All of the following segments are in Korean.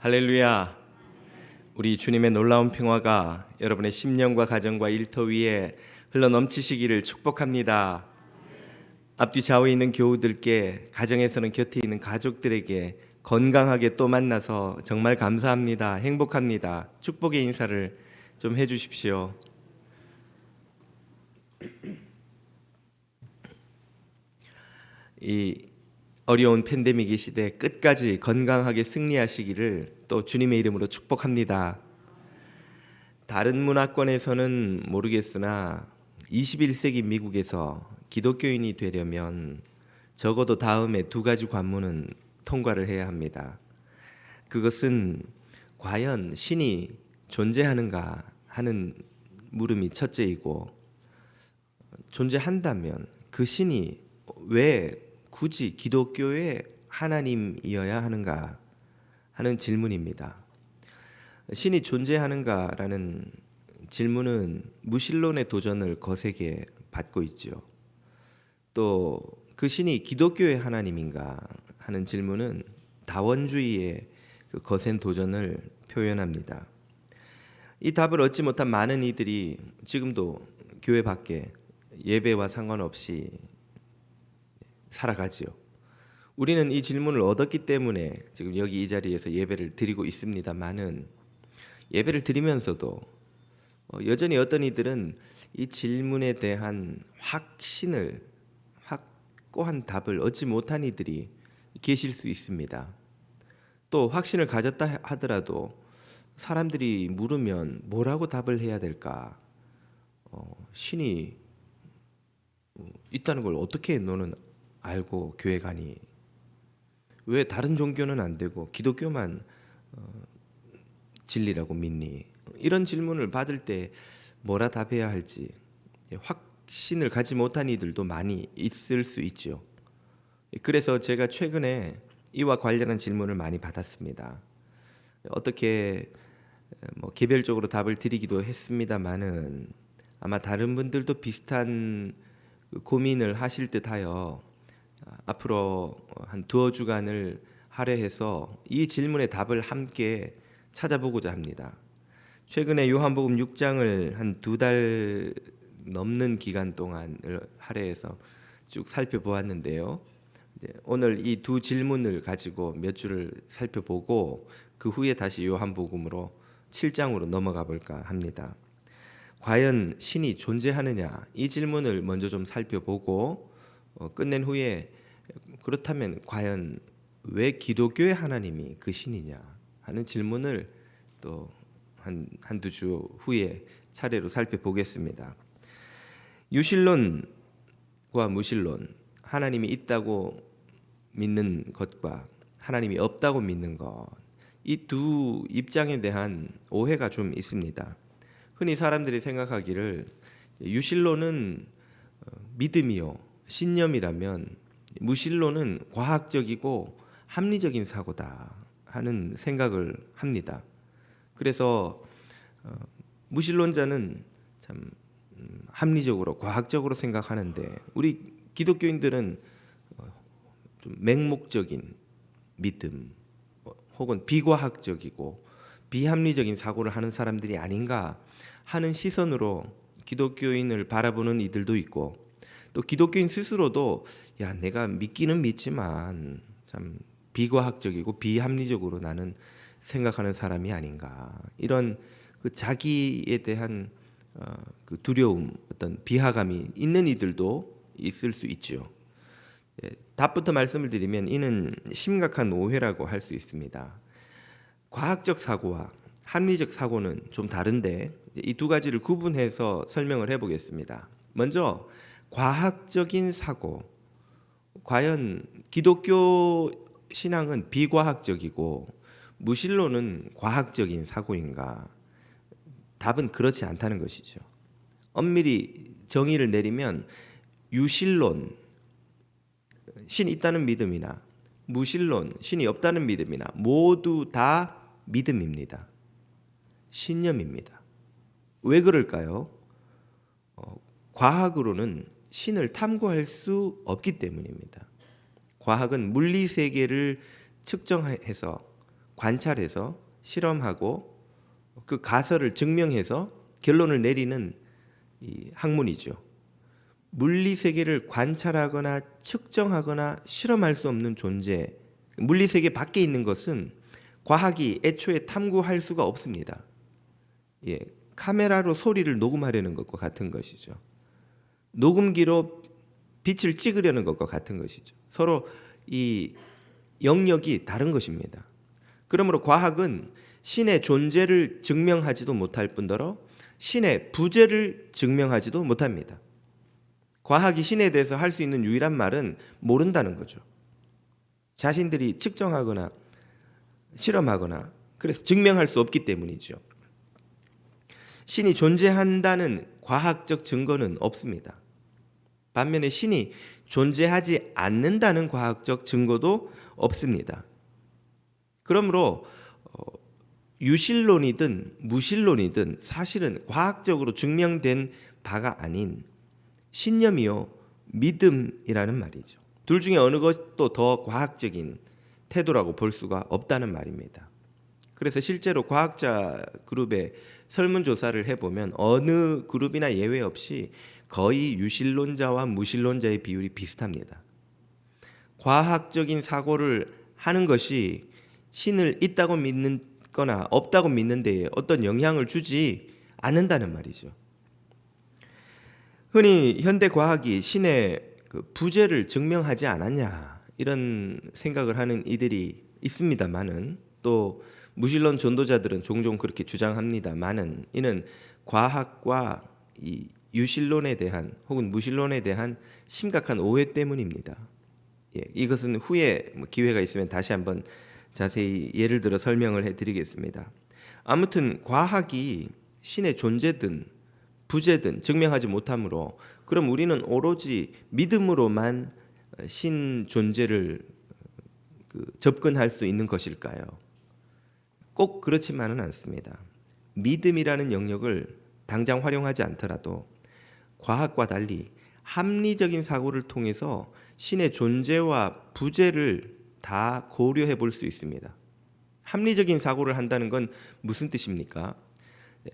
할렐루야. 우리 주님의 놀라운 평화가 여러분의 심령과 가정과 일터 위에 흘러 넘치시기를 축복합니다. 앞뒤 좌우에 있는 교우들께, 가정에서는 곁에 있는 가족들에게 건강하게 또 만나서 정말 감사합니다. 행복합니다. 축복의 인사를 좀 해주십시오. 이 어려운 팬데믹 시대 끝까지 건강하게 승리하시기를 또 주님의 이름으로 축복합니다. 다른 문화권에서는 모르겠으나 21세기 미국에서 기독교인이 되려면 적어도 다음에 두 가지 관문은 통과를 해야 합니다. 그것은 과연 신이 존재하는가 하는 물음이 첫째이고, 존재한다면 그 신이 왜 굳이 기독교의 하나님이어야 하는가 하는 질문입니다. 신이 존재하는가라는 질문은 무신론의 도전을 거세게 받고 있죠. 또 그 신이 기독교의 하나님인가 하는 질문은 다원주의의 그 거센 도전을 표현합니다. 이 답을 얻지 못한 많은 이들이 지금도 교회 밖에 예배와 상관없이 살아가지요. 우리는 이 질문을 얻었기 때문에 지금 여기 이 자리에서 예배를 드리고 있습니다만은, 예배를 드리면서도 여전히 어떤 이들은 이 질문에 대한 확고한 답을 얻지 못한 이들이 계실 수 있습니다. 또 확신을 가졌다 하더라도 사람들이 물으면 뭐라고 답을 해야 될까? 신이 있다는 걸 어떻게 너는 알고 교회 가니? 왜 다른 종교는 안 되고 기독교만 진리라고 믿니? 이런 질문을 받을 때 뭐라 답해야 할지 확신을 가지 못한 이들도 많이 있을 수 있죠. 그래서 제가 최근에 이와 관련한 질문을 많이 받았습니다. 어떻게 개별적으로 답을 드리기도 했습니다만은, 아마 다른 분들도 비슷한 고민을 하실 듯하여 앞으로 한 두어 주간을 할애해서 이 질문의 답을 함께 찾아보고자 합니다. 최근에 요한복음 6장을 한 2달 넘는 기간 동안을 할애해서 쭉 살펴보았는데요. 오늘 이 두 질문을 가지고 몇 주를 살펴보고 그 후에 다시 요한복음으로 7장으로 넘어가 볼까 합니다. 과연 신이 존재하느냐, 이 질문을 먼저 좀 살펴보고 끝낸 후에 그렇다면 과연 왜 기독교의 하나님이 그 신이냐 하는 질문을 또 한두 주 후에 차례로 살펴보겠습니다. 유신론과 무신론, 하나님이 있다고 믿는 것과 하나님이 없다고 믿는 것, 이 두 입장에 대한 오해가 좀 있습니다. 흔히 사람들이 생각하기를 유신론은 믿음이요 신념이라면 무신론은 과학적이고 합리적인 사고다 하는 생각을 합니다. 그래서 무신론자는 참 합리적으로 과학적으로 생각하는데, 우리 기독교인들은 좀 맹목적인 믿음 혹은 비과학적이고 비합리적인 사고를 하는 사람들이 아닌가 하는 시선으로 기독교인을 바라보는 이들도 있고, 또 기독교인 스스로도 내가 믿기는 믿지만 참 비과학적이고 비합리적으로 나는 생각하는 사람이 아닌가, 이런 그 자기에 대한 그 두려움, 어떤 비하감이 있는 이들도 있을 수 있죠. 답부터 말씀을 드리면 이는 심각한 오해라고 할 수 있습니다. 과학적 사고와 합리적 사고는 좀 다른데 이 두 가지를 구분해서 설명을 해보겠습니다. 먼저 과학적인 사고, 과연 기독교 신앙은 비과학적이고 무신론은 과학적인 사고인가? 답은 그렇지 않다는 것이죠. 엄밀히 정의를 내리면 유신론, 신이 있다는 믿음이나 무신론, 신이 없다는 믿음이나 모두 다 믿음입니다. 신념입니다. 왜 그럴까요? 과학으로는 신을 탐구할 수 없기 때문입니다. 과학은 물리 세계를 측정해서 관찰해서 실험하고 그 가설을 증명해서 결론을 내리는 이 학문이죠. 물리 세계를 관찰하거나 측정하거나 실험할 수 없는 존재, 물리 세계 밖에 있는 것은 과학이 애초에 탐구할 수가 없습니다. 예, 카메라로 소리를 녹음하려는 것과 같은 것이죠. 녹음기로 빛을 찍으려는 것과 같은 것이죠. 서로 이 영역이 다른 것입니다. 그러므로 과학은 신의 존재를 증명하지도 못할 뿐더러 신의 부재를 증명하지도 못합니다. 과학이 신에 대해서 할 수 있는 유일한 말은 모른다는 거죠. 자신들이 측정하거나 실험하거나 그래서 증명할 수 없기 때문이죠. 신이 존재한다는 과학적 증거는 없습니다. 반면에 신이 존재하지 않는다는 과학적 증거도 없습니다. 그러므로 유실론이든 무실론이든 사실은 과학적으로 증명된 바가 아닌 신념이요 믿음이라는 말이죠. 둘 중에 어느 것도 더 과학적인 태도라고 볼 수가 없다는 말입니다. 그래서 실제로 과학자 그룹의 설문조사를 해보면 어느 그룹이나 예외 없이 거의 유실론자와 무실론자의 비율이 비슷합니다. 과학적인 사고를 하는 것이 신을 있다고 믿거나 없다고 믿는 데에 어떤 영향을 주지 않는다는 말이죠. 흔히 현대 과학이 신의 그 부재를 증명하지 않았냐 이런 생각을 하는 이들이 있습니다만은, 또 무신론 전도자들은 종종 그렇게 주장합니다만은, 이는 과학과 이 유실론에 대한 혹은 무신론에 대한 심각한 오해 때문입니다. 예, 이것은 후에 기회가 있으면 다시 한번 자세히 예를 들어 설명을 해드리겠습니다. 아무튼 과학이 신의 존재든 부재든 증명하지 못하므로 그럼 우리는 오로지 믿음으로만 신 존재를 접근할 수 있는 것일까요? 꼭 그렇지만은 않습니다. 믿음이라는 영역을 당장 활용하지 않더라도 과학과 달리 합리적인 사고를 통해서 신의 존재와 부재를 다 고려해 볼 수 있습니다. 합리적인 사고를 한다는 건 무슨 뜻입니까?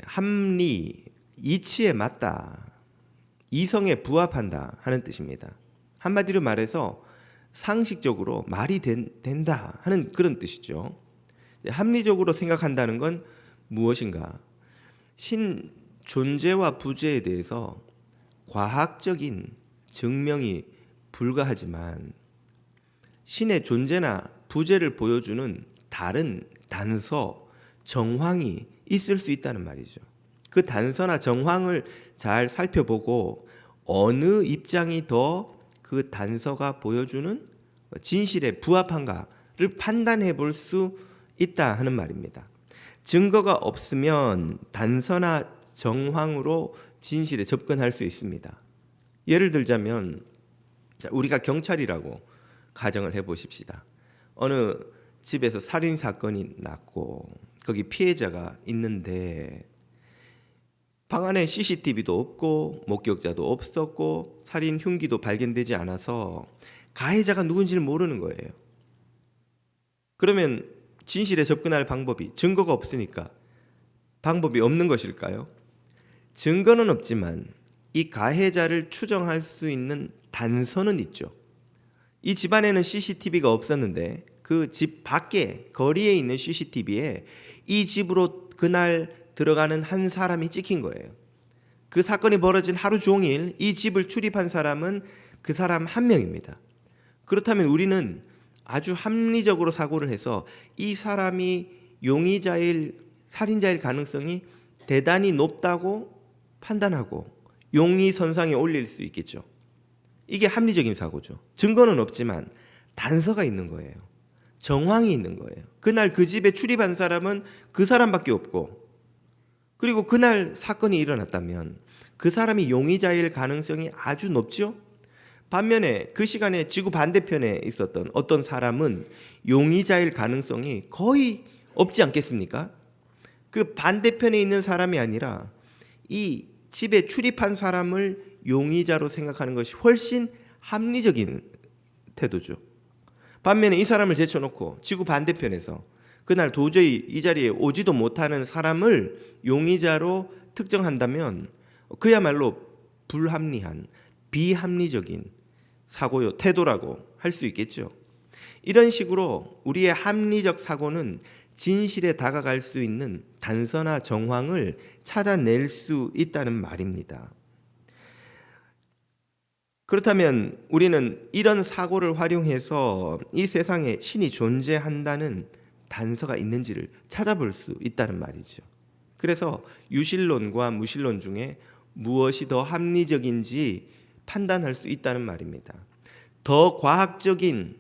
합리, 이치에 맞다, 이성에 부합한다 하는 뜻입니다. 한마디로 말해서 상식적으로 말이 된다 하는 그런 뜻이죠. 합리적으로 생각한다는 건 무엇인가? 신 존재와 부재에 대해서 과학적인 증명이 불가하지만 신의 존재나 부재를 보여주는 다른 단서, 정황이 있을 수 있다는 말이죠. 그 단서나 정황을 잘 살펴보고 어느 입장이 더 그 단서가 보여주는 진실에 부합한가를 판단해 볼 수 있다 하는 말입니다. 증거가 없으면 단서나 정황으로 진실에 접근할 수 있습니다. 예를 들자면 우리가 경찰이라고 가정을 해보십시다. 어느 집에서 살인 사건이 났고 거기 피해자가 있는데 방 안에 CCTV도 없고 목격자도 없었고 살인 흉기도 발견되지 않아서 가해자가 누군지를 모르는 거예요. 그러면 진실에 접근할 방법이, 증거가 없으니까 방법이 없는 것일까요? 증거는 없지만 이 가해자를 추정할 수 있는 단서는 있죠. 이 집안에는 CCTV가 없었는데 그 집 밖에 거리에 있는 CCTV에 이 집으로 그날 들어가는 한 사람이 찍힌 거예요. 그 사건이 벌어진 하루 종일 이 집을 출입한 사람은 그 사람 한 명입니다. 그렇다면 우리는 아주 합리적으로 사고를 해서 이 사람이 용의자일, 살인자일 가능성이 대단히 높다고 판단하고 용의선상에 올릴 수 있겠죠. 이게 합리적인 사고죠. 증거는 없지만 단서가 있는 거예요. 정황이 있는 거예요. 그날 그 집에 출입한 사람은 그 사람밖에 없고, 그리고 그날 사건이 일어났다면 그 사람이 용의자일 가능성이 아주 높죠. 반면에 그 시간에 지구 반대편에 있었던 어떤 사람은 용의자일 가능성이 거의 없지 않겠습니까? 그 반대편에 있는 사람이 아니라 이 집에 출입한 사람을 용의자로 생각하는 것이 훨씬 합리적인 태도죠. 반면에 이 사람을 제쳐놓고 지구 반대편에서 그날 도저히 이 자리에 오지도 못하는 사람을 용의자로 특정한다면 그야말로 불합리한 비합리적인 사고요 태도라고 할 수 있겠죠. 이런 식으로 우리의 합리적 사고는 진실에 다가갈 수 있는 단서나 정황을 찾아낼 수 있다는 말입니다. 그렇다면 우리는 이런 사고를 활용해서 이 세상에 신이 존재한다는 단서가 있는지를 찾아볼 수 있다는 말이죠. 그래서 유실론과 무실론 중에 무엇이 더 합리적인지 판단할 수 있다는 말입니다. 더 과학적인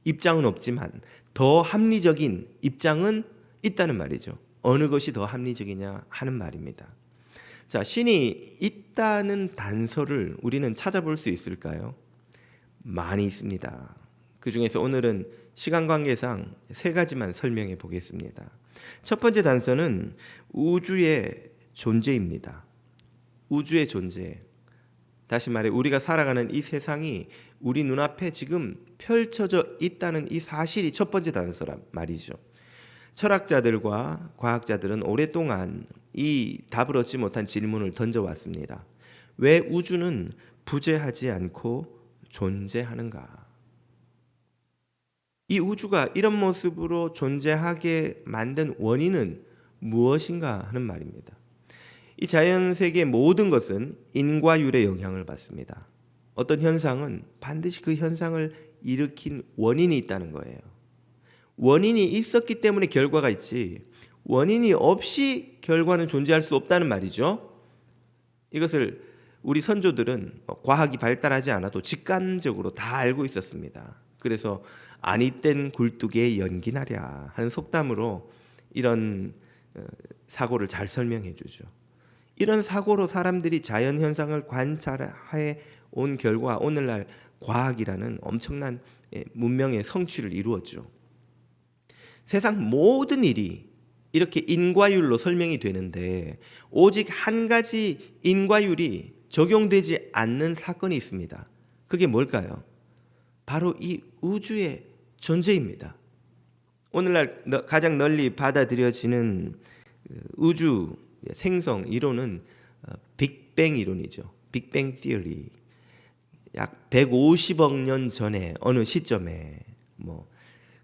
입장은 없지만 더 합리적인 입장은 있다는 말이죠. 어느 것이 더 합리적이냐 하는 말입니다. 자, 신이 있다는 단서를 우리는 찾아볼 수 있을까요? 많이 있습니다. 그 중에서 오늘은 시간 관계상 3가지만 설명해 보겠습니다. 첫 번째 단서는 우주의 존재입니다. 우주의 존재. 다시 말해 우리가 살아가는 이 세상이 우리 눈앞에 지금 펼쳐져 있다는 이 사실이 첫 번째 단서란 말이죠. 철학자들과 과학자들은 오랫동안 이 답을 얻지 못한 질문을 던져왔습니다. 왜 우주는 부재하지 않고 존재하는가? 이 우주가 이런 모습으로 존재하게 만든 원인은 무엇인가 하는 말입니다. 이 자연 세계 모든 것은 인과율의 영향을 받습니다. 어떤 현상은 반드시 그 현상을 일으킨 원인이 있다는 거예요. 원인이 있었기 때문에 결과가 있지 원인이 없이 결과는 존재할 수 없다는 말이죠. 이것을 우리 선조들은 과학이 발달하지 않아도 직관적으로 다 알고 있었습니다. 그래서 아니 땐 굴뚝에 연기 나랴 하는 속담으로 이런 사고를 잘 설명해 주죠. 이런 사고로 사람들이 자연 현상을 관찰해 온 결과 오늘날 과학이라는 엄청난 문명의 성취를 이루었죠. 세상 모든 일이 이렇게 인과율로 설명이 되는데 오직 한 가지 인과율이 적용되지 않는 사건이 있습니다. 그게 뭘까요? 바로 이 우주의 존재입니다. 오늘날 가장 널리 받아들여지는 우주 생성 이론은 빅뱅 이론이죠. 빅뱅 티어리. 약 150억 년 전에 어느 시점에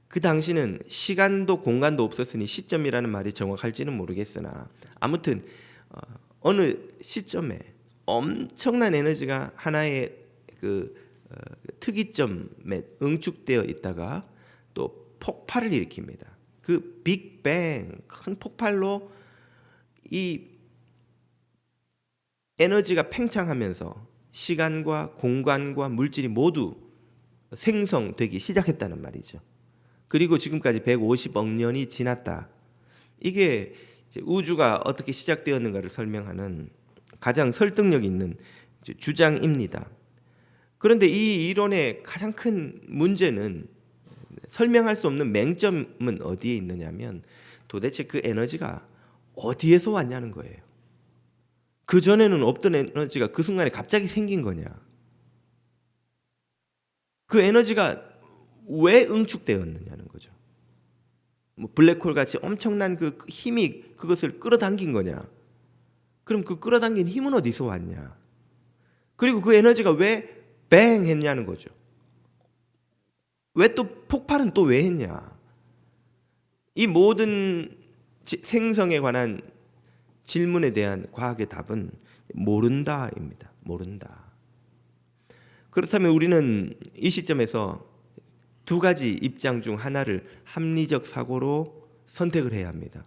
그 당시는 시간도 공간도 없었으니 시점이라는 말이 정확할지는 모르겠으나 아무튼 어느 시점에 엄청난 에너지가 하나의 특이점에 응축되어 있다가 또 폭발을 일으킵니다. 그 빅뱅 큰 폭발로 이 에너지가 팽창하면서 시간과 공간과 물질이 모두 생성되기 시작했다는 말이죠. 그리고 지금까지 150억 년이 지났다. 이게 우주가 어떻게 시작되었는가를 설명하는 가장 설득력 있는 주장입니다. 그런데 이 이론의 가장 큰 문제는 설명할 수 없는 맹점은 어디에 있느냐면 도대체 그 에너지가 어디에서 왔냐는 거예요. 그 전에는 없던 에너지가 그 순간에 갑자기 생긴 거냐? 그 에너지가 왜 응축되었느냐는 거죠. 블랙홀 같이 엄청난 그 힘이 그것을 끌어당긴 거냐? 그럼 그 끌어당긴 힘은 어디서 왔냐? 그리고 그 에너지가 왜 뱅 했냐는 거죠. 왜 또 폭발은 또 왜 했냐? 이 모든 생성에 관한 질문에 대한 과학의 답은 모른다입니다. 모른다. 그렇다면 우리는 이 시점에서 2가지 입장 중 하나를 합리적 사고로 선택을 해야 합니다.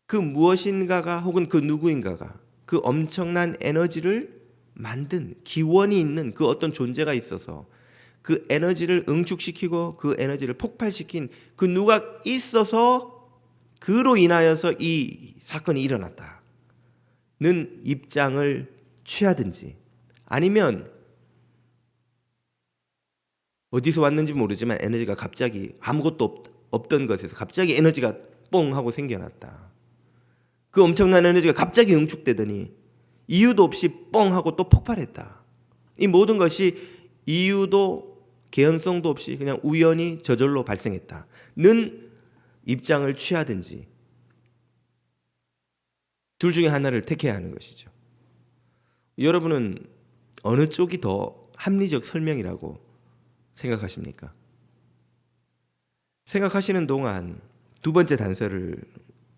그 무엇인가가 혹은 그 누구인가가 그 엄청난 에너지를 만든 기원이 있는 그 어떤 존재가 있어서 그 에너지를 응축시키고 그 에너지를 폭발시킨 그 누가 있어서 그로 인하여서 이 사건이 일어났다는 입장을 취하든지 아니면 어디서 왔는지 모르지만 에너지가 갑자기 아무것도 없던 것에서 갑자기 에너지가 뽕 하고 생겨났다. 그 엄청난 에너지가 갑자기 응축되더니 이유도 없이 뻥 하고 또 폭발했다. 이 모든 것이 이유도 개연성도 없이 그냥 우연히 저절로 발생했다는 입장을 취하든지 둘 중에 하나를 택해야 하는 것이죠. 여러분은 어느 쪽이 더 합리적 설명이라고 생각하십니까? 생각하시는 동안 두 번째 단서를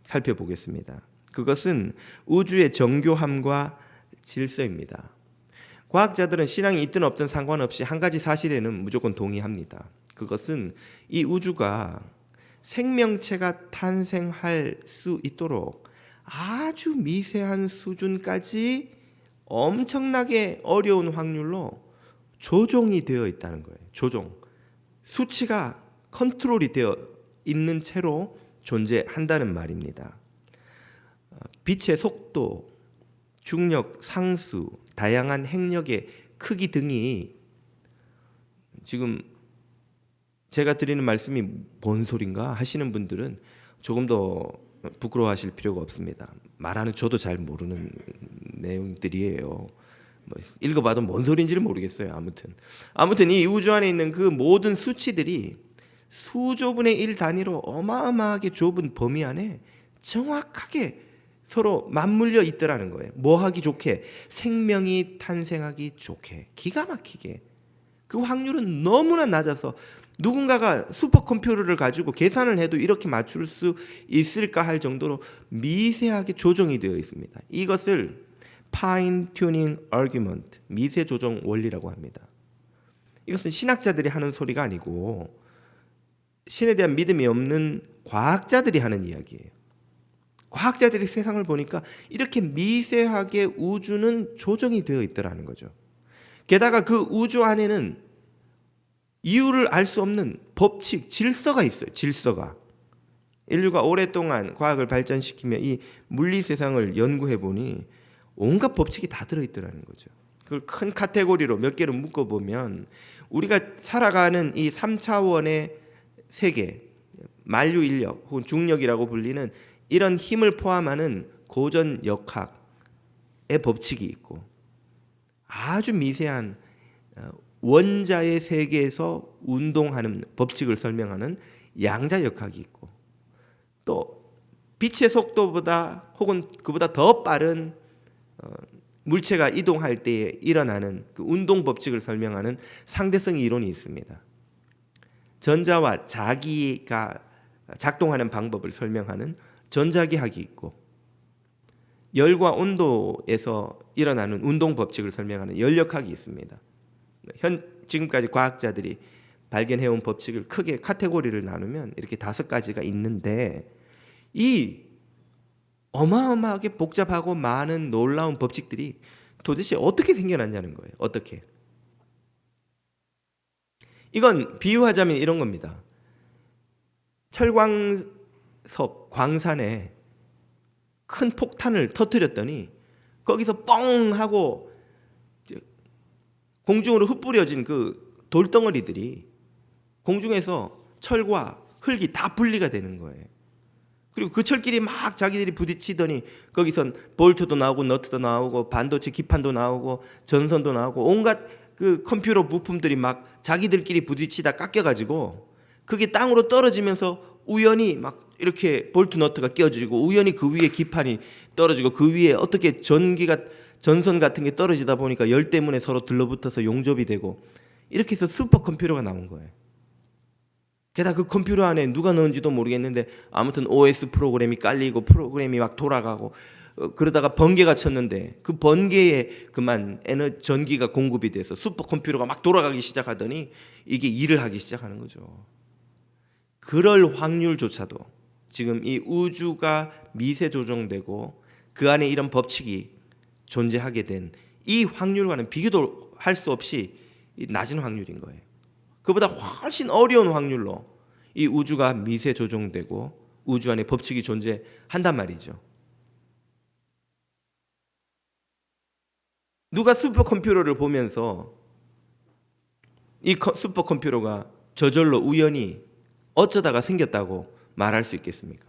살펴보겠습니다. 그것은 우주의 정교함과 질서입니다. 과학자들은 신앙이 있든 없든 상관없이 한 가지 사실에는 무조건 동의합니다. 그것은 이 우주가 생명체가 탄생할 수 있도록 아주 미세한 수준까지 엄청나게 어려운 확률로 조종이 되어 있다는 거예요. 조종. 수치가 컨트롤이 되어 있는 채로 존재한다는 말입니다. 빛의 속도, 중력, 상수, 다양한 행력의 크기 등이 지금 제가 드리는 말씀이 뭔 소린가 하시는 분들은 조금 더 부끄러워하실 필요가 없습니다. 말하는 저도 잘 모르는 내용들이에요. 뭐 읽어봐도 뭔 소리인지를 모르겠어요. 아무튼 이 우주 안에 있는 그 모든 수치들이 수조분의 1 단위로 어마어마하게 좁은 범위 안에 정확하게 서로 맞물려 있더라는 거예요. 뭐 하기 좋게? 생명이 탄생하기 좋게, 기가 막히게. 그 확률은 너무나 낮아서 누군가가 슈퍼컴퓨터를 가지고 계산을 해도 이렇게 맞출 수 있을까 할 정도로 미세하게 조정이 되어 있습니다. 이것을 파인 튜닝 아규먼트, 미세 조정 원리라고 합니다. 이것은 신학자들이 하는 소리가 아니고 신에 대한 믿음이 없는 과학자들이 하는 이야기예요. 과학자들이 세상을 보니까 이렇게 미세하게 우주는 조정이 되어 있더라는 거죠. 게다가 그 우주 안에는 이유를 알 수 없는 법칙, 질서가 있어요. 질서가. 인류가 오랫동안 과학을 발전시키며 이 물리 세상을 연구해 보니 온갖 법칙이 다 들어있더라는 거죠. 그걸 큰 카테고리로 몇 개를 묶어보면 우리가 살아가는 이 3차원의 세계, 만류 인력 혹은 중력이라고 불리는 이런 힘을 포함하는 고전 역학의 법칙이 있고 아주 미세한 원자의 세계에서 운동하는 법칙을 설명하는 양자 역학이 있고 또 빛의 속도보다 혹은 그보다 더 빠른 물체가 이동할 때 일어나는 그 운동 법칙을 설명하는 상대성 이론이 있습니다. 전자와 자기가 작동하는 방법을 설명하는 전자기학이 있고 열과 온도에서 일어나는 운동 법칙을 설명하는 열역학이 있습니다. 지금까지 과학자들이 발견해온 법칙을 크게 카테고리를 나누면 이렇게 5가지가 있는데 이 어마어마하게 복잡하고 많은 놀라운 법칙들이 도대체 어떻게 생겨났냐는 거예요. 어떻게? 이건 비유하자면 이런 겁니다. 철광석 광산에 큰 폭탄을 터뜨렸더니 거기서 뻥 하고 공중으로 흩뿌려진 그 돌덩어리들이 공중에서 철과 흙이 다 분리가 되는 거예요. 그리고 그 철끼리 막 자기들이 부딪히더니 거기선 볼트도 나오고 너트도 나오고 반도체 기판도 나오고 전선도 나오고 온갖 그 컴퓨터 부품들이 막 자기들끼리 부딪히다 깎여가지고 그게 땅으로 떨어지면서 우연히 막 이렇게 볼트 너트가 끼어지고 우연히 그 위에 기판이 떨어지고 그 위에 어떻게 전선 같은 게 떨어지다 보니까 열 때문에 서로 들러붙어서 용접이 되고 이렇게 해서 슈퍼컴퓨터가 나온 거예요. 게다가 그 컴퓨터 안에 누가 넣은지도 모르겠는데 아무튼 OS 프로그램이 깔리고 프로그램이 막 돌아가고 그러다가 번개가 쳤는데 그 번개에 그만 전기가 공급이 돼서 슈퍼컴퓨터가 막 돌아가기 시작하더니 이게 일을 하기 시작하는 거죠. 그럴 확률조차도 지금 이 우주가 미세 조정되고 그 안에 이런 법칙이 존재하게 된 이 확률과는 비교도 할 수 없이 낮은 확률인 거예요. 그보다 훨씬 어려운 확률로 이 우주가 미세 조정되고 우주 안에 법칙이 존재한단 말이죠. 누가 슈퍼컴퓨터를 보면서 이 슈퍼컴퓨터가 저절로 우연히 어쩌다가 생겼다고 말할 수 있겠습니까?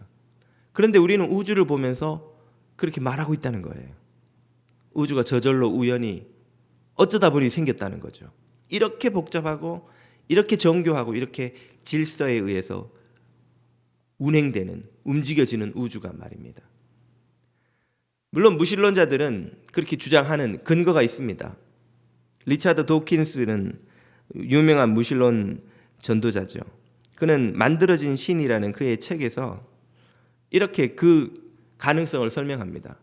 그런데 우리는 우주를 보면서 그렇게 말하고 있다는 거예요. 우주가 저절로 우연히 어쩌다 보니 생겼다는 거죠. 이렇게 복잡하고 이렇게 정교하고 이렇게 질서에 의해서 운행되는, 움직여지는 우주가 말입니다. 물론 무신론자들은 그렇게 주장하는 근거가 있습니다. 리차드 도킨스는 유명한 무신론 전도자죠. 그는 만들어진 신이라는 그의 책에서 이렇게 그 가능성을 설명합니다.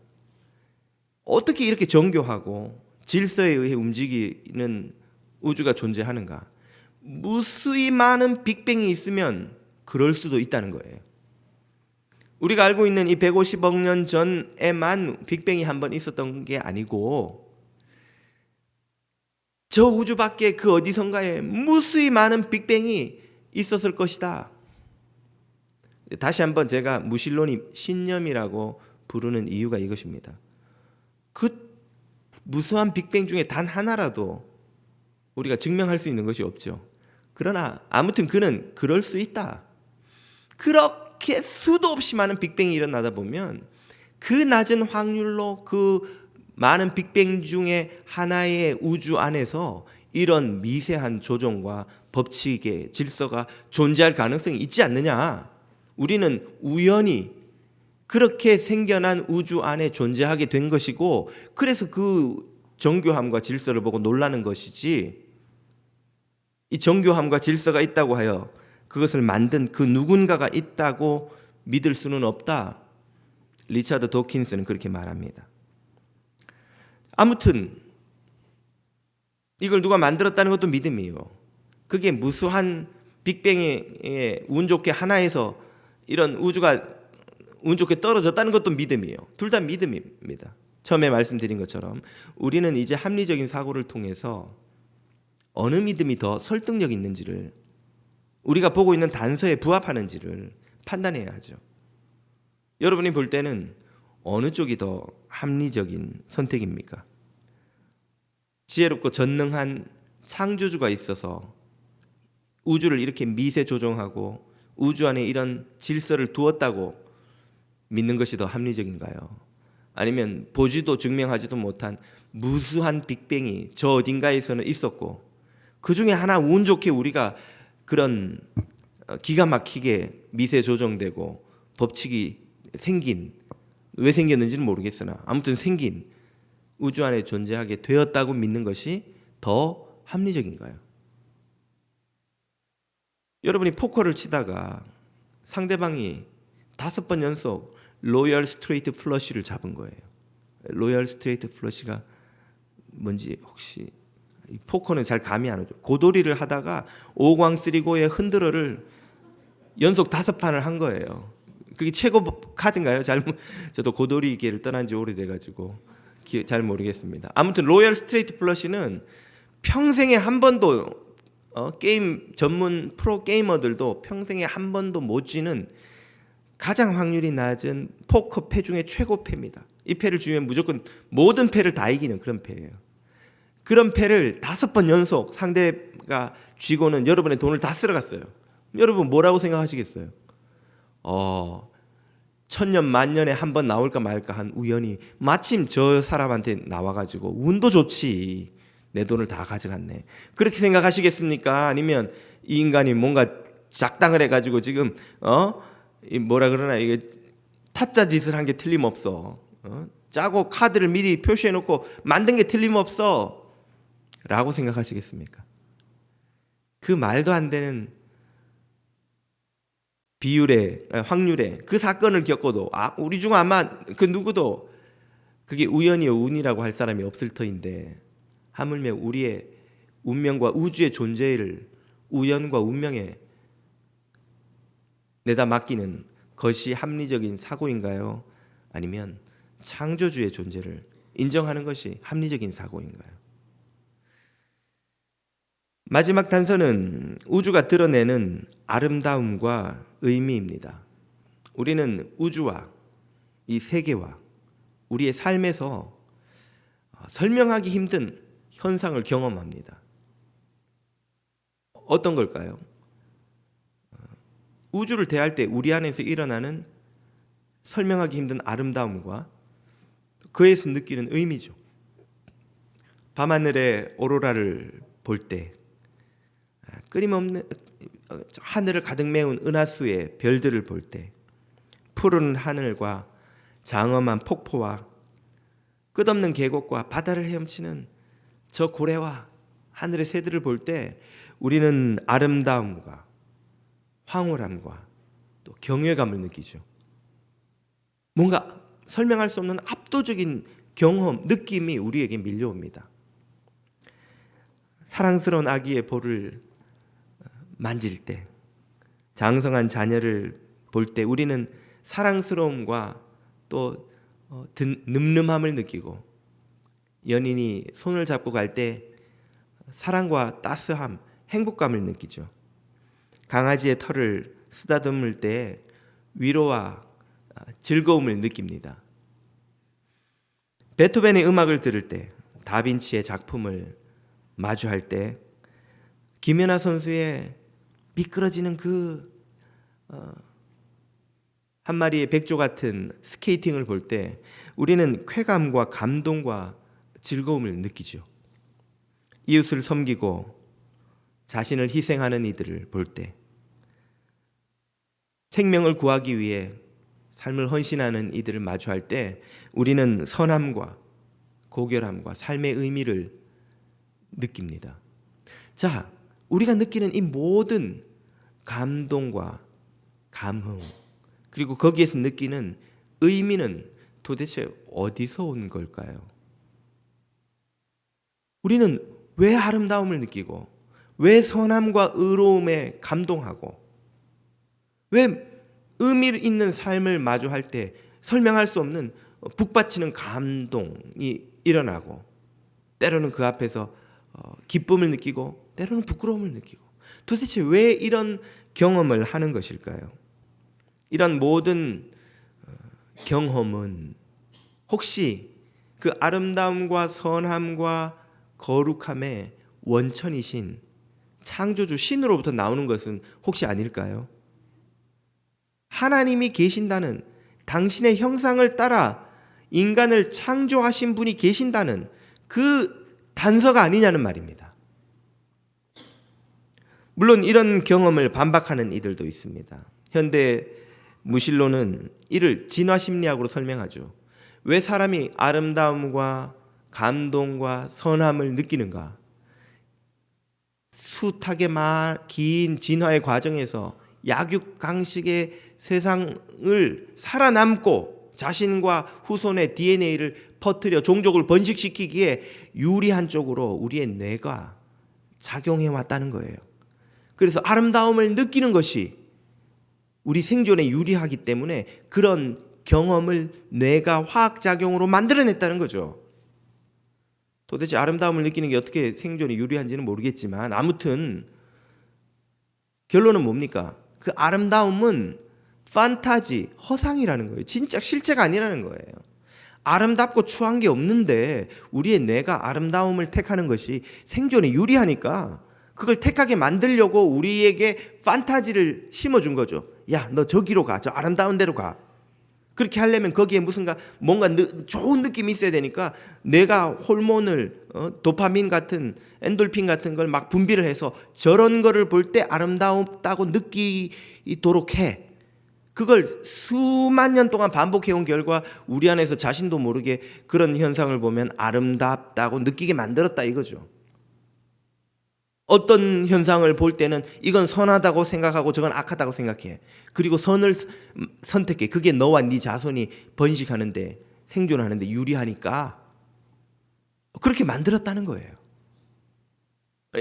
어떻게 이렇게 정교하고 질서에 의해 움직이는 우주가 존재하는가? 무수히 많은 빅뱅이 있으면 그럴 수도 있다는 거예요. 우리가 알고 있는 이 150억 년 전에만 빅뱅이 한 번 있었던 게 아니고 저 우주 밖에 그 어디선가에 무수히 많은 빅뱅이 있었을 것이다. 다시 한번 제가 무신론이 신념이라고 부르는 이유가 이것입니다. 그 무수한 빅뱅 중에 단 하나라도 우리가 증명할 수 있는 것이 없죠. 그러나 아무튼 그는 그럴 수 있다. 그렇게 수도 없이 많은 빅뱅이 일어나다 보면 그 낮은 확률로 그 많은 빅뱅 중에 하나의 우주 안에서 이런 미세한 조종과 법칙의 질서가 존재할 가능성이 있지 않느냐. 우리는 우연히 그렇게 생겨난 우주 안에 존재하게 된 것이고 그래서 그 정교함과 질서를 보고 놀라는 것이지, 이 정교함과 질서가 있다고 하여 그것을 만든 그 누군가가 있다고 믿을 수는 없다. 리차드 도킨스는 그렇게 말합니다. 아무튼 이걸 누가 만들었다는 것도 믿음이에요. 그게 무수한 빅뱅의 운 좋게 하나에서 이런 우주가 운 좋게 떨어졌다는 것도 믿음이에요. 둘 다 믿음입니다. 처음에 말씀드린 것처럼 우리는 이제 합리적인 사고를 통해서 어느 믿음이 더 설득력 있는지를, 우리가 보고 있는 단서에 부합하는지를 판단해야 하죠. 여러분이 볼 때는 어느 쪽이 더 합리적인 선택입니까? 지혜롭고 전능한 창조주가 있어서 우주를 이렇게 미세 조종하고 우주 안에 이런 질서를 두었다고 믿는 것이 더 합리적인가요? 아니면 보지도 증명하지도 못한 무수한 빅뱅이 저 어딘가에서는 있었고 그 중에 하나 운 좋게 우리가 그런 기가 막히게 미세 조정되고 법칙이 생긴, 왜 생겼는지는 모르겠으나 아무튼 생긴 우주 안에 존재하게 되었다고 믿는 것이 더 합리적인가요? 여러분이 포커를 치다가 상대방이 5번 연속 로열 스트레이트 플러시를 잡은 거예요. 로열 스트레이트 플러시가 뭔지 혹시, 포커는 잘 감이 안 오죠. 고도리를 하다가 5광 3고의 흔들어를 연속 5판을 한 거예요. 그게 최고 카드인가요? 저도 고도리계를 떠난 지 오래돼가지고 잘 모르겠습니다. 아무튼 로열 스트레이트 플러시는 평생에 한 번도 게임 전문 프로 게이머들도 평생에 한 번도 못 쥐는 가장 확률이 낮은 포커 패 중에 최고 패입니다. 이 패를 쥐면 무조건 모든 패를 다 이기는 그런 패예요. 그런 패를 5번 연속 상대가 쥐고는 여러분의 돈을 다 쓸어갔어요. 여러분 뭐라고 생각하시겠어요? 천년 만년에 한 번 나올까 말까 한 우연히 마침 저 사람한테 나와가지고 운도 좋지 내 돈을 다 가져갔네, 그렇게 생각하시겠습니까? 아니면 이 인간이 뭔가 작당을 해가지고 지금 뭐라 그러나 이게 타짜 짓을 한 게 틀림없어, 짜고 카드를 미리 표시해놓고 만든 게 틀림없어 라고 생각하시겠습니까? 그 말도 안 되는 비율에, 확률에 그 사건을 겪어도 우리 중 아마 그 누구도 그게 우연이요 운이라고 할 사람이 없을 터인데, 하물며 우리의 운명과 우주의 존재를 우연과 운명에 내다 맡기는 것이 합리적인 사고인가요? 아니면 창조주의 존재를 인정하는 것이 합리적인 사고인가요? 마지막 단서는 우주가 드러내는 아름다움과 의미입니다. 우리는 우주와 이 세계와 우리의 삶에서 설명하기 힘든 현상을 경험합니다. 어떤 걸까요? 우주를 대할 때 우리 안에서 일어나는 설명하기 힘든 아름다움과 그에서 느끼는 의미죠. 밤하늘의 오로라를 볼 때 끊임없는 하늘을 가득 메운 은하수의 별들을 볼 때, 푸른 하늘과 장엄한 폭포와 끝없는 계곡과 바다를 헤엄치는 저 고래와 하늘의 새들을 볼 때 우리는 아름다움과 황홀함과 또 경외감을 느끼죠. 뭔가 설명할 수 없는 압도적인 경험, 느낌이 우리에게 밀려옵니다. 사랑스러운 아기의 볼을 만질 때, 장성한 자녀를 볼 때 우리는 사랑스러움과 또 늠름함을 느끼고, 연인이 손을 잡고 갈 때 사랑과 따스함, 행복감을 느끼죠. 강아지의 털을 쓰다듬을 때 위로와 즐거움을 느낍니다. 베토벤의 음악을 들을 때, 다빈치의 작품을 마주할 때, 김연아 선수의 미끄러지는 한 마리의 백조 같은 스케이팅을 볼 때 우리는 쾌감과 감동과 즐거움을 느끼죠. 이웃을 섬기고 자신을 희생하는 이들을 볼 때, 생명을 구하기 위해 삶을 헌신하는 이들을 마주할 때 우리는 선함과 고결함과 삶의 의미를 느낍니다. 자, 우리가 느끼는 이 모든 감동과 감흥, 그리고 거기에서 느끼는 의미는 도대체 어디서 온 걸까요? 우리는 왜 아름다움을 느끼고, 왜 선함과 의로움에 감동하고, 왜 의미 있는 삶을 마주할 때 설명할 수 없는 북받치는 감동이 일어나고, 때로는 그 앞에서 기쁨을 느끼고 때로는 부끄러움을 느끼고, 도대체 왜 이런 경험을 하는 것일까요? 이런 모든 경험은 혹시 그 아름다움과 선함과 거룩함의 원천이신 창조주 신으로부터 나오는 것은 혹시 아닐까요? 하나님이 계신다는, 당신의 형상을 따라 인간을 창조하신 분이 계신다는 그 단서가 아니냐는 말입니다. 물론 이런 경험을 반박하는 이들도 있습니다. 현대 무신론은 이를 진화심리학으로 설명하죠. 왜 사람이 아름다움과 감동과 선함을 느끼는가? 숱하게 긴 진화의 과정에서 약육강식의 세상을 살아남고 자신과 후손의 DNA를 퍼뜨려 종족을 번식시키기에 유리한 쪽으로 우리의 뇌가 작용해 왔다는 거예요. 그래서 아름다움을 느끼는 것이 우리 생존에 유리하기 때문에 그런 경험을 뇌가 화학작용으로 만들어냈다는 거죠. 도대체 아름다움을 느끼는 게 어떻게 생존에 유리한지는 모르겠지만 아무튼 결론은 뭡니까? 그 아름다움은 판타지, 허상이라는 거예요. 진짜 실체가 아니라는 거예요. 아름답고 추한 게 없는데 우리의 뇌가 아름다움을 택하는 것이 생존에 유리하니까 그걸 택하게 만들려고 우리에게 판타지를 심어준 거죠. 야, 너 저기로 가. 저 아름다운 데로 가. 그렇게 하려면 거기에 뭔가 좋은 느낌이 있어야 되니까 뇌가 호르몬을 도파민 같은 엔돌핀 같은 걸 막 분비를 해서 저런 거를 볼 때 아름다웠다고 느끼도록 해. 그걸 수만 년 동안 반복해온 결과 우리 안에서 자신도 모르게 그런 현상을 보면 아름답다고 느끼게 만들었다 이거죠. 어떤 현상을 볼 때는 이건 선하다고 생각하고 저건 악하다고 생각해. 그리고 선을 선택해. 그게 너와 네 자손이 번식하는데, 생존하는데 유리하니까 그렇게 만들었다는 거예요.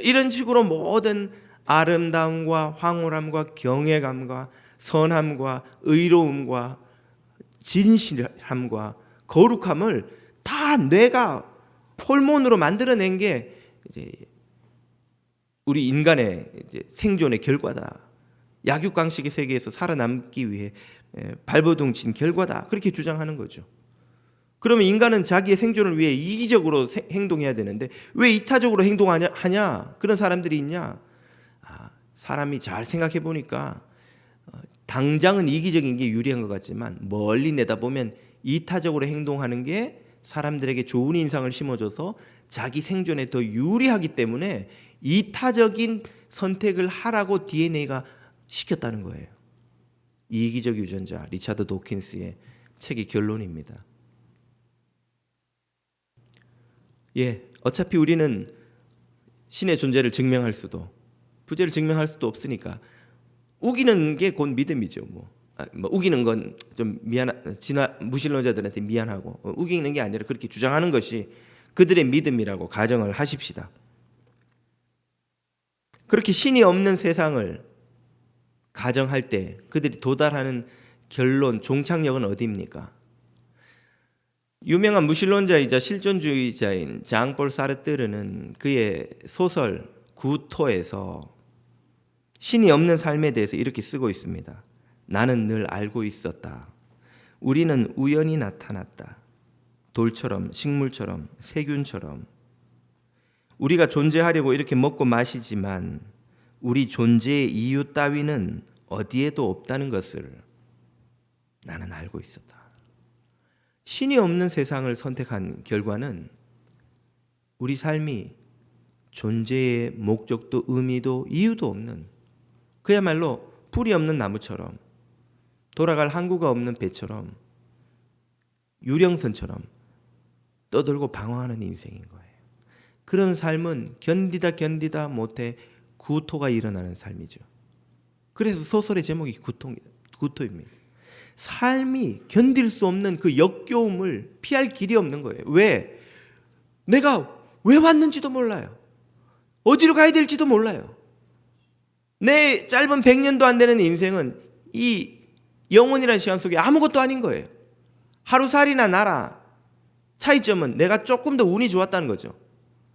이런 식으로 모든 아름다움과 황홀함과 경외감과 선함과 의로움과 진실함과 거룩함을 다 뇌가 호르몬으로 만들어낸 게 이제 우리 인간의 생존의 결과다. 약육강식의 세계에서 살아남기 위해 발버둥 친 결과다. 그렇게 주장하는 거죠. 그러면 인간은 자기의 생존을 위해 이기적으로 행동해야 되는데 왜 이타적으로 행동하냐? 그런 사람들이 있냐? 사람이 잘 생각해 보니까 당장은 이기적인 게 유리한 것 같지만 멀리 내다보면 이타적으로 행동하는 게 사람들에게 좋은 인상을 심어줘서 자기 생존에 더 유리하기 때문에 이타적인 선택을 하라고 DNA가 시켰다는 거예요. 이기적 유전자 리차드 도킨스의 책의 결론입니다. 어차피 우리는 신의 존재를 증명할 수도 부재를 증명할 수도 없으니까 우기는 게 곧 믿음이죠. 우기는 건 좀 무신론자들한테 미안하고 우기는 게 아니라 그렇게 주장하는 것이 그들의 믿음이라고 가정을 하십시다. 그렇게 신이 없는 세상을 가정할 때 그들이 도달하는 결론, 종착역은 어디입니까? 유명한 무신론자이자 실존주의자인 장폴 사르트르는 그의 소설 구토에서 신이 없는 삶에 대해서 이렇게 쓰고 있습니다. 나는 늘 알고 있었다. 우리는 우연히 나타났다. 돌처럼, 식물처럼, 세균처럼. 우리가 존재하려고 이렇게 먹고 마시지만 우리 존재의 이유 따위는 어디에도 없다는 것을 나는 알고 있었다. 신이 없는 세상을 선택한 결과는 우리 삶이 존재의 목적도 의미도 이유도 없는, 그야말로 풀이 없는 나무처럼, 돌아갈 항구가 없는 배처럼, 유령선처럼 떠들고 방황하는 인생인 거예요. 그런 삶은 견디다 못해 구토가 일어나는 삶이죠. 그래서 소설의 제목이 구토입니다. 삶이 견딜 수 없는 그 역겨움을 피할 길이 없는 거예요. 왜? 내가 왜 왔는지도 몰라요. 어디로 가야 될지도 몰라요. 내 짧은 100년도 안 되는 인생은 이 영원이라는 시간 속에 아무것도 아닌 거예요. 하루살이나 나라 차이점은 내가 조금 더 운이 좋았다는 거죠.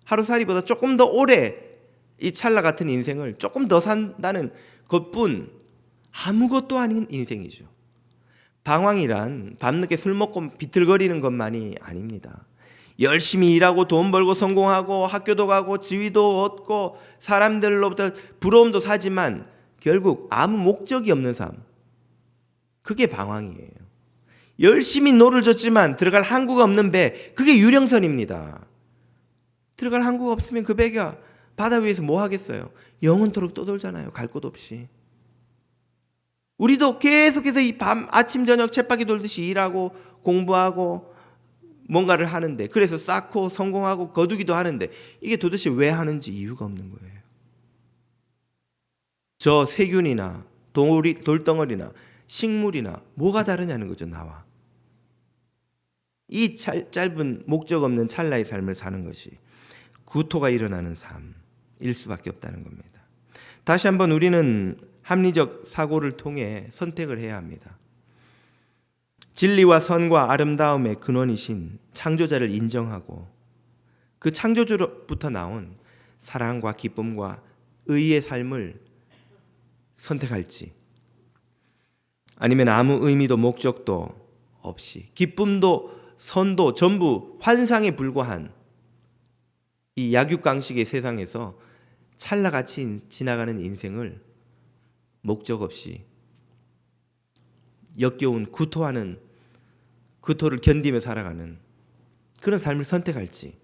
하루살이보다 조금 더 오래 이 찰나 같은 인생을 조금 더 산다는 것뿐 아무것도 아닌 인생이죠. 방황이란 밤늦게 술 먹고 비틀거리는 것만이 아닙니다. 열심히 일하고 돈 벌고 성공하고 학교도 가고 지위도 얻고 사람들로부터 부러움도 사지만 결국 아무 목적이 없는 삶, 그게 방황이에요. 열심히 노를 졌지만 들어갈 항구가 없는 배, 그게 유령선입니다. 들어갈 항구가 없으면 그 배가 바다 위에서 뭐 하겠어요? 영원토록 떠돌잖아요. 갈 곳 없이. 우리도 계속해서 이 밤 아침 저녁 쳇바퀴 돌듯이 일하고 공부하고 뭔가를 하는데, 그래서 쌓고 성공하고 거두기도 하는데 이게 도대체 왜 하는지 이유가 없는 거예요. 저 세균이나 돌덩어리나 식물이나 뭐가 다르냐는 거죠. 나와 이 짧은 목적 없는 찰나의 삶을 사는 것이 구토가 일어나는 삶일 수밖에 없다는 겁니다. 다시 한번 우리는 합리적 사고를 통해 선택을 해야 합니다. 진리와 선과 아름다움의 근원이신 창조자를 인정하고 그 창조주로부터 나온 사랑과 기쁨과 의의 삶을 선택할지, 아니면 아무 의미도 목적도 없이 기쁨도 선도 전부 환상에 불과한 이 약육강식의 세상에서 찰나같이 지나가는 인생을 목적 없이 역겨운 구토를 견디며 살아가는 그런 삶을 선택할지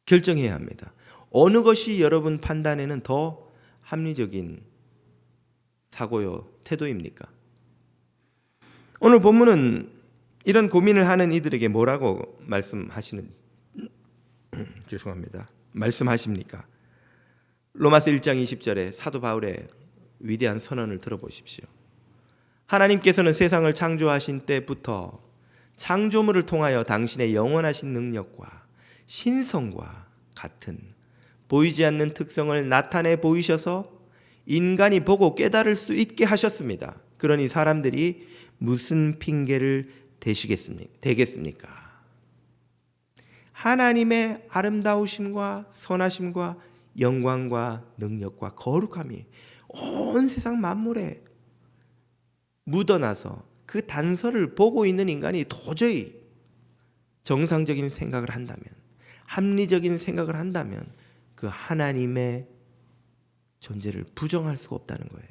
결정해야 합니다. 어느 것이 여러분 판단에는 더 합리적인 사고요, 태도입니까? 오늘 본문은 이런 고민을 하는 이들에게 뭐라고 말씀하십니까? 로마서 1장 20절에 사도 바울의 위대한 선언을 들어보십시오. 하나님께서는 세상을 창조하신 때부터 창조물을 통하여 당신의 영원하신 능력과 신성과 같은 보이지 않는 특성을 나타내 보이셔서 인간이 보고 깨달을 수 있게 하셨습니다. 그러니 사람들이 무슨 핑계를 대겠습니까? 하나님의 아름다우심과 선하심과 영광과 능력과 거룩함이 온 세상 만물에 묻어나서 그 단서를 보고 있는 인간이 도저히 정상적인 생각을 한다면, 합리적인 생각을 한다면 그 하나님의 존재를 부정할 수가 없다는 거예요.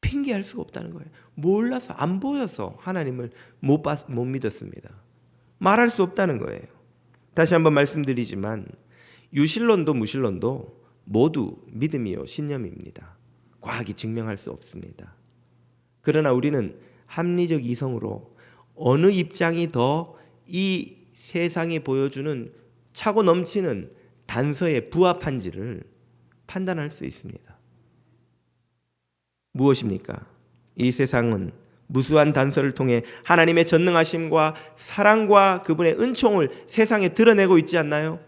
핑계할 수가 없다는 거예요. 몰라서, 안 보여서 하나님을 못 믿었습니다. 말할 수 없다는 거예요. 다시 한번 말씀드리지만 유신론도 무신론도 모두 믿음이요 신념입니다. 과학이 증명할 수 없습니다. 그러나 우리는 합리적 이성으로 어느 입장이 더 이 세상이 보여주는 차고 넘치는 단서에 부합한지를 판단할 수 있습니다. 무엇입니까? 이 세상은 무수한 단서를 통해 하나님의 전능하심과 사랑과 그분의 은총을 세상에 드러내고 있지 않나요?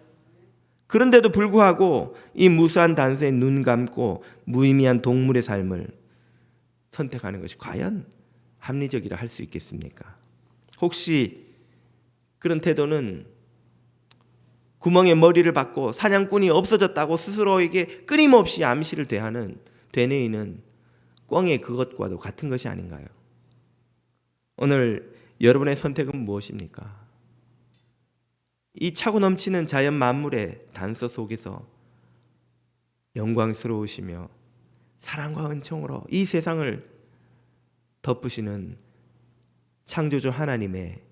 그런데도 불구하고 이 무수한 단서에 눈 감고 무의미한 동물의 삶을 선택하는 것이 과연 합리적이라 할 수 있겠습니까? 혹시 그런 태도는 구멍에 머리를 박고 사냥꾼이 없어졌다고 스스로에게 끊임없이 암시를 대하는 되뇌이는 꿩의 그것과도 같은 것이 아닌가요? 오늘 여러분의 선택은 무엇입니까? 이 차고 넘치는 자연 만물의 단서 속에서 영광스러우시며 사랑과 은총으로 이 세상을 덮으시는 창조주 하나님의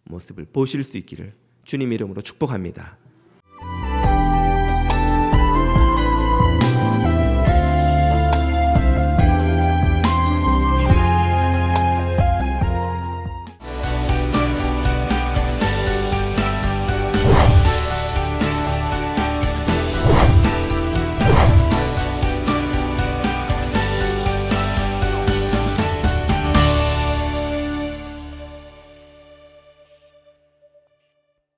모습을 보실 수 있기를 주님 이름으로 축복합니다.